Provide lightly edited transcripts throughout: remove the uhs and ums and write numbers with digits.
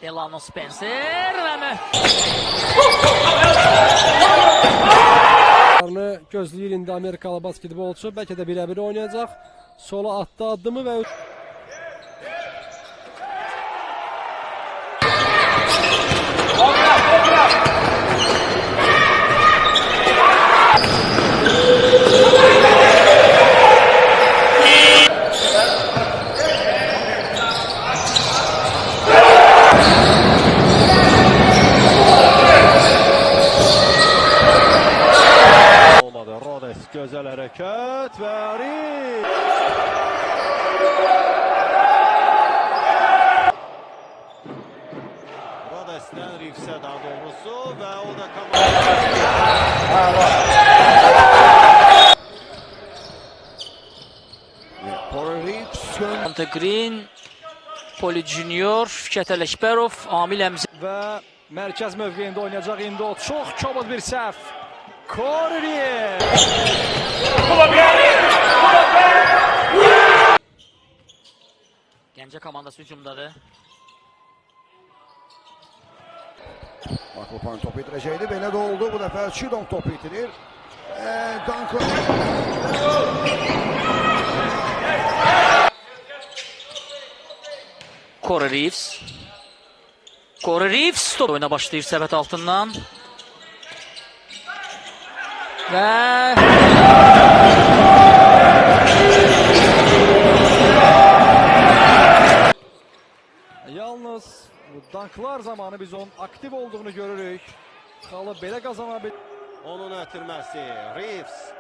Delano Spencer və gözləyir indi Amerikalı basketbolçu. Bəlkə də birə-bir oynayacaq. Sola atdı addımı və Gözəl hərəkət və Reeves. Rodes'dən Reeves'e daha doğrusu və o da Monte Green, Poli Junior, Fikret Ələkbərov, Amil Əmzi və mərkəz mövqeyində oynayacaq indi o çox kobud bir səhv. Corey Reeves. Gəncə komandası hücumdadır. Akropan topu itirəcəkdi. Belə də oldu. Bu dəfə Chidong topu itirir. Duncan. Corey Reeves. Corey Reeves top oyuna başlayır səbət altından. Və yalnız bu danklar zamanı biz onun aktiv olduğunu görürük. Xalı belə qazanabilir. Onun ötürməsi Reeves.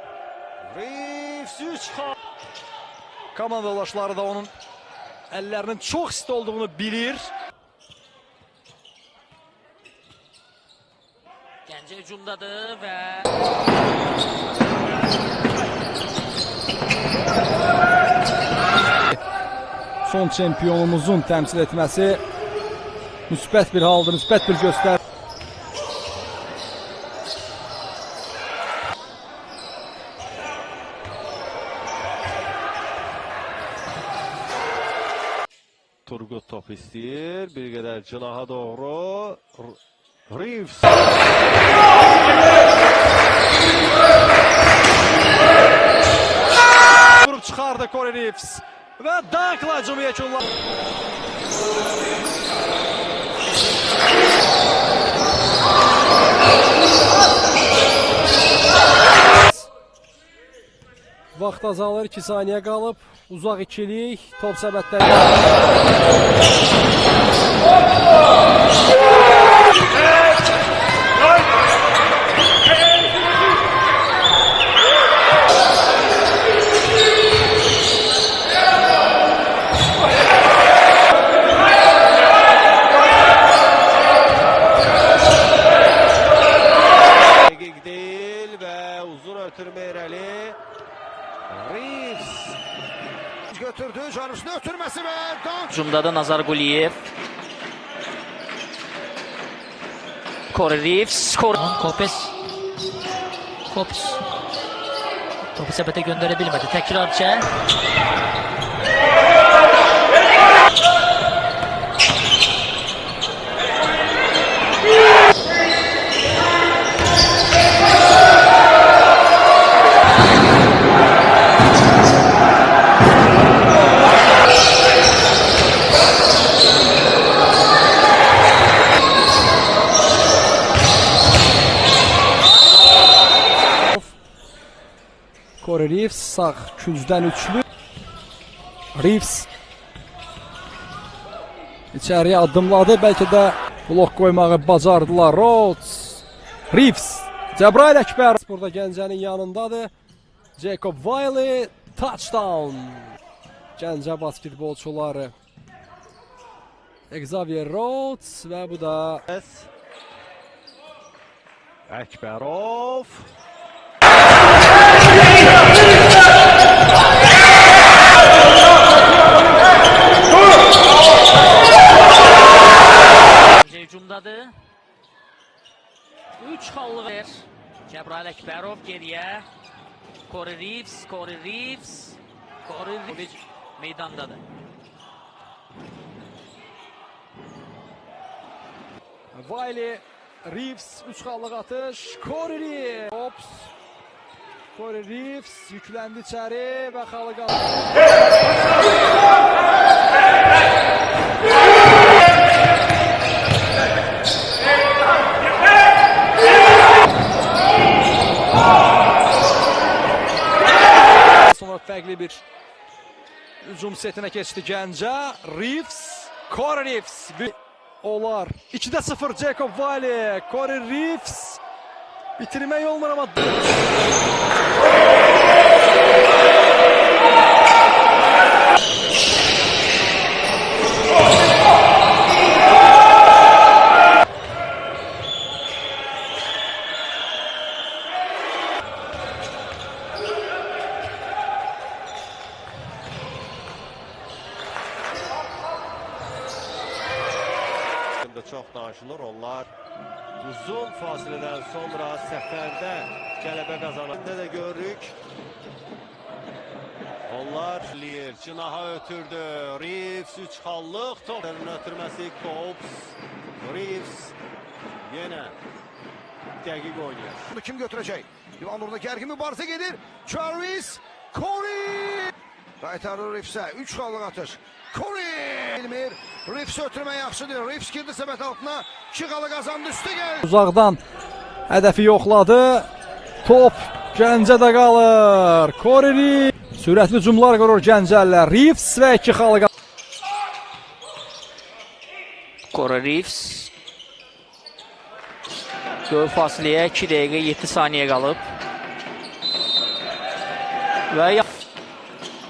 Reeves 3 xal. Komandalaşları da onun əllərinin çox isti olduğunu bilir. Gəncə hücumdadır və son çempionumuzun təmsil etməsi müsbət bir haldır, müsbət bir göstər. Turgut top istəyir. Bir qədər cınaha doğru. Reeves. Vurup çıxardı Corey Reeves. Və dankla hücumu yekunlar. Vaxt azalır, 2 saniyə qalıb. Uzaq ikilik, top səbətləri. Reeves götürdü, Canus'un ötürməsi və hücumdadır Nazar Quliyev. Corey Reeves, Kopes. Topu səbətə göndərə bilmədi. Təkrarca. Corey Reeves sağ küncdən üçlü. Reeves içəriyə addımladı. Bəlkə də blok qoymağı bacardılar. Rhodes. Reeves. Cəbrayıl Əkbər burada Gəncənin yanındadır. Jacob Wiley touchdown. Gəncə basketbolçuları. Xavier Rhodes və bu da Əkbərov. Hücumdadır. 3 xallı ver. Cəbrayıl Əkbərov geriyə. Corey Reeves meydandadır. Wiley, Reeves 3 xallıq atış. Corey Reeves. Ops. Corey Reeves yüklendi içeri ve xallıq atış. Sonra fərqli bir hücum setinə keçdi Gəncə. Reeves, Corey Reeves. Olar. 2-0 Jacob Wiley. Corey Reeves bitirmək olmur ama çox danışılır. Onlar uzun fasilədən sonra səfərdə qələbə qazananda da görürük. Onlar cinaha ötürdü. Reeves 3 xallıq topların ötürməsi Cobbs. Reeves yenə dəqiq oynayır. Bunu kim götürecek? Livanur'da gergin mübarese gelir. Jarvis, Corey. Qaytarır Reeves'e. 3 xallıq atış. Corey. Bilmir. Reeves ötürmə yaxşıdır. Reeves girdi səbət altına. 2 xallıq kazandı. Üstə gəldi. uzaqdan hədəfi yoxladı. Top Gəncədə qalır. Corey Reeves. Sürətli hücumlar qurur Gəncəlilər. Reeves və 2 xallıq. Corey Reeves. Gol fasiləyə 2 dəqiqə 7 saniyə qalıb. Və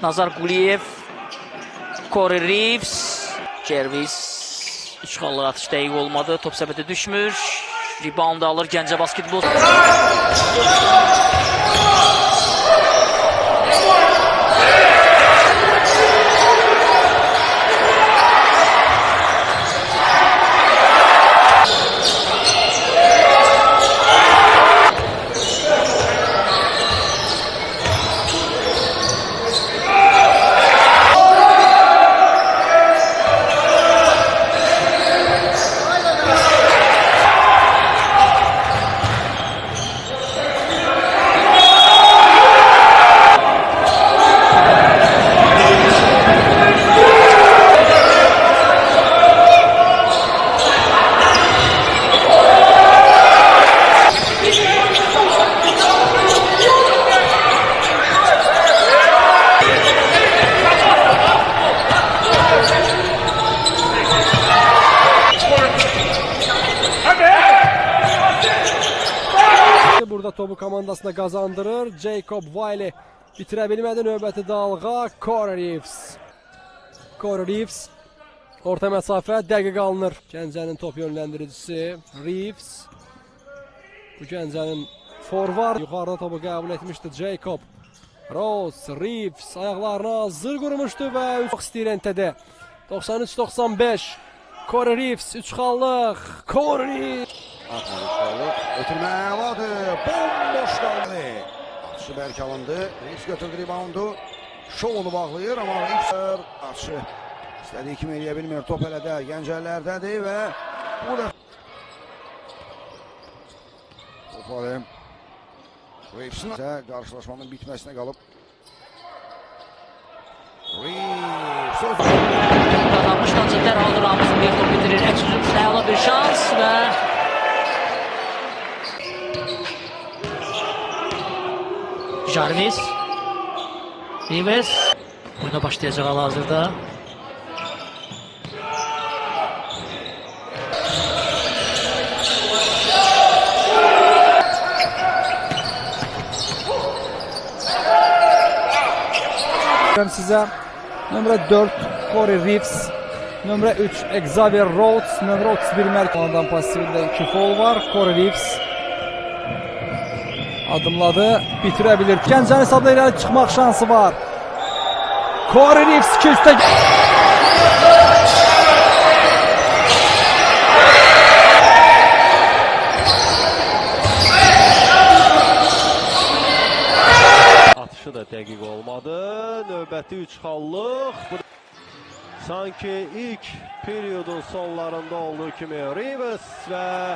Nazar Quliyev, Corey Reeves, Jarvis 3 xallıq atış dəqiq olmadı. Top səbətə düşmür. Rebound alır Gəncə basketbol. Burada topu komandasına kazandırır. Jacob Wiley bitirə bilmədi. Növbəti dalğa Corey Reeves. Corey Reeves orta məsafə dəqiq alınır. Gəncənin top yönləndiricisi Reeves. Bu Gəncənin forvar yuxarıda topu qəbul etmişdi Jacob. Rose Reeves ayaqlarına hazır qurmuşdu və çox istəyir NTD. 93-95 Corey Reeves 3 xallıq. Corey Ötürmə əladır. Bomboş qaldı. Atışı bəlkə alındı. Reeves götürdü reboundu. Şovunu bağlayır ama Reeves atışı istədiyi kimi eləyə bilmir. Top elə də Gəncəlilərdədir və bu da top alayım. Reeves'in qarşılaşmanın bitməsinə qalıb. Reeves Kazanmış ancaq dərhal Ramazın bir top bitirir. Eksüzün əla bir şans və Jarvis Reeves oyuna başlayacaq hal-hazırda. Sizə nömrə 4 Corey Reeves, nömrə 3 Xavier Rhodes, nömrə 31 Merkan'dan pasifində 2 foul var. Corey Reeves adımladı, bitirə bilir. Gəncənin hesabda irəli çıxmaq şansı var. Corey Reeves 2 üstə. Atışı da dəqiq olmadı. Növbəti 3 xallıq. Sanki ilk periyodun sonlarında olduğu kimi Rivers ve